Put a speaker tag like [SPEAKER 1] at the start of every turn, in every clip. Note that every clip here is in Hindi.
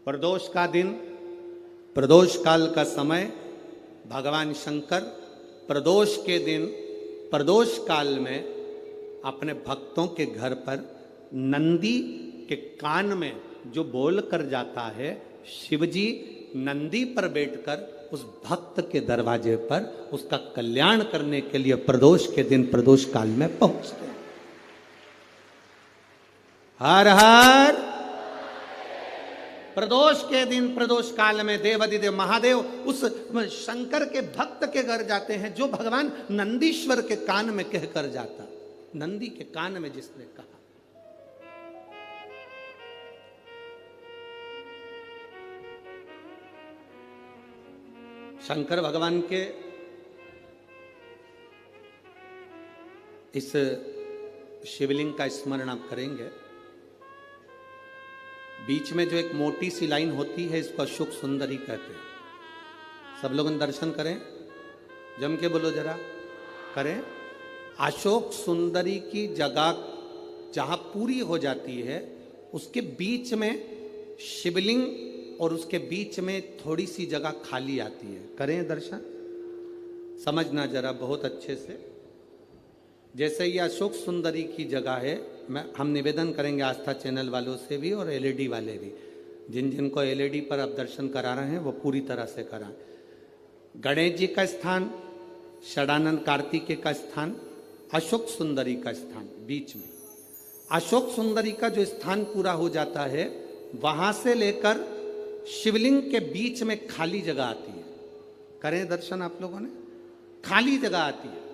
[SPEAKER 1] प्रदोष का दिन, प्रदोष काल का समय, भगवान शंकर प्रदोष के दिन प्रदोष काल में अपने भक्तों के घर पर नंदी के कान में जो बोल कर जाता है, शिवजी नंदी पर बैठकर उस भक्त के दरवाजे पर उसका कल्याण करने के लिए प्रदोष के दिन प्रदोष काल में पहुंचते हैं। हर हर प्रदोष के दिन प्रदोष काल में देवाधिदेव महादेव उस शंकर के भक्त के घर जाते हैं जो भगवान नंदीश्वर के कान में कहकर जाता। नंदी के कान में जिसने कहा, शंकर भगवान के इस शिवलिंग का स्मरण आप करेंगे। बीच में जो एक मोटी सी लाइन होती है, इसको अशोक सुंदरी कहते हैं। सब लोग दर्शन करें, जम के बोलो जरा, करें। अशोक सुंदरी की जगह जहां पूरी हो जाती है, उसके बीच में शिवलिंग और उसके बीच में थोड़ी सी जगह खाली आती है। करें दर्शन, समझना जरा बहुत अच्छे से। जैसे ये अशोक सुंदरी की जगह है, हम निवेदन करेंगे आस्था चैनल वालों से भी और एलईडी वाले भी, जिन जिनको एलईडी पर आप दर्शन करा रहे हैं वो पूरी तरह से कराएं। गणेश जी का स्थान, षडानंद कार्तिकेय का स्थान, अशोक सुंदरी का स्थान बीच में। अशोक सुंदरी का जो स्थान पूरा हो जाता है, वहां से लेकर शिवलिंग के बीच में खाली जगह आती है। करें दर्शन आप लोगों ने, खाली जगह आती है।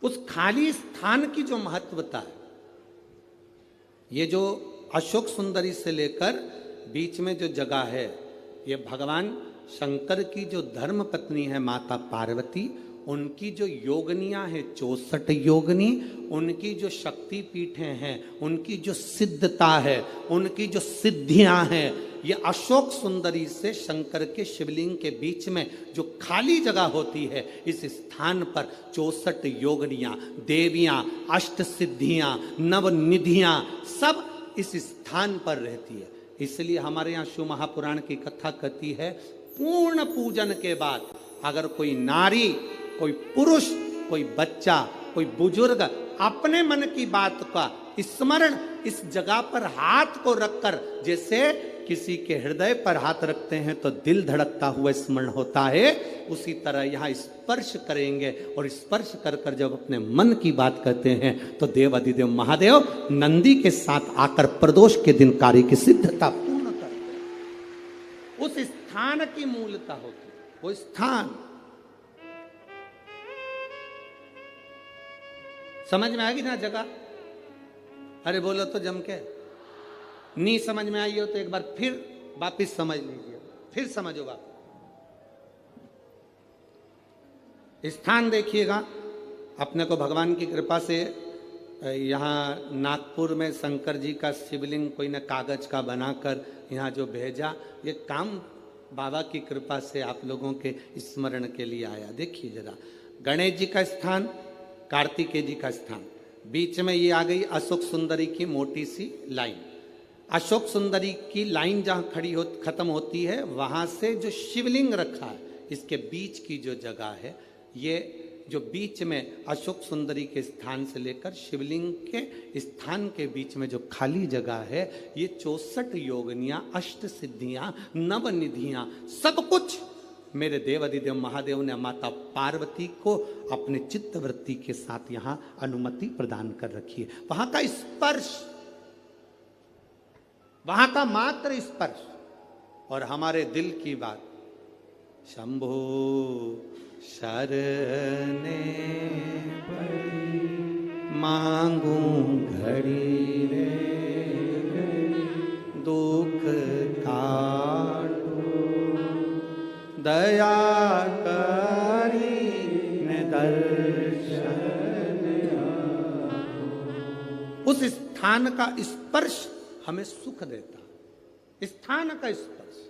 [SPEAKER 1] उस खाली स्थान की जो महत्वता है, ये जो अशोक सुंदरी से लेकर बीच में जो जगह है, ये भगवान शंकर की जो धर्म पत्नी है माता पार्वती, उनकी जो योगनियां हैं 64 योगनी, उनकी जो शक्ति पीठें हैं, उनकी जो सिद्धता है, उनकी जो सिद्धियां हैं, ये अशोक सुंदरी से शंकर के शिवलिंग के बीच में जो खाली जगह होती है, इस स्थान पर 64 योगनियां, देवियां, अष्ट सिद्धियां, नवनिधियां सब इस स्थान पर रहती है। इसलिए हमारे यहाँ शिव महापुराण की कथा कहती है, पूर्ण पूजन के बाद अगर कोई नारी, कोई पुरुष, कोई बच्चा, कोई बुजुर्ग अपने मन की बात का स्मरण इस जगह पर हाथ को रखकर, जैसे किसी के हृदय पर हाथ रखते हैं तो दिल धड़कता हुआ स्मरण होता है, उसी तरह यहाँ स्पर्श करेंगे और स्पर्श कर कर जब अपने मन की बात कहते हैं तो देवाधिदेव महादेव नंदी के साथ आकर प्रदोष के दिन कार्य की सिद्धता पूर्ण करते हैं। उस स्थान की मूलता होती है, वो स्थान। समझ में आ गई ना जगह? अरे बोलो तो जम के। नहीं समझ में आई हो तो एक बार फिर वापिस समझ लीजिए, फिर समझो बाप। स्थान देखिएगा, अपने को भगवान की कृपा से यहाँ नागपुर में शंकर जी का शिवलिंग कोई ने कागज का बनाकर यहाँ जो भेजा, ये काम बाबा की कृपा से आप लोगों के स्मरण के लिए आया। देखिए जरा, गणेश जी का स्थान, कार्तिकेय जी का स्थान, बीच में ये आ गई अशोक सुंदरी की मोटी सी लाइन। अशोक सुंदरी की लाइन जहां खत्म होती है, वहां से जो शिवलिंग रखा है, इसके बीच की जो जगह है, ये जो बीच में अशोक सुंदरी के स्थान से लेकर शिवलिंग के स्थान के बीच में जो खाली जगह है, ये 64 योगनियां, अष्ट सिद्धियां, नवनिधियां, सब कुछ मेरे देवाधिदेव महादेव ने माता पार्वती को अपने चित्तवृत्ति के साथ यहां अनुमति प्रदान कर रखी है। वहां का स्पर्श, वहां का मात्र स्पर्श और हमारे दिल की बात, शंभो शरणे पड़ी मांगू घड़ी रे दुख काटो दया करी ने दर्शन। उस स्थान का स्पर्श हमें सुख देता, स्थान का स्पर्श।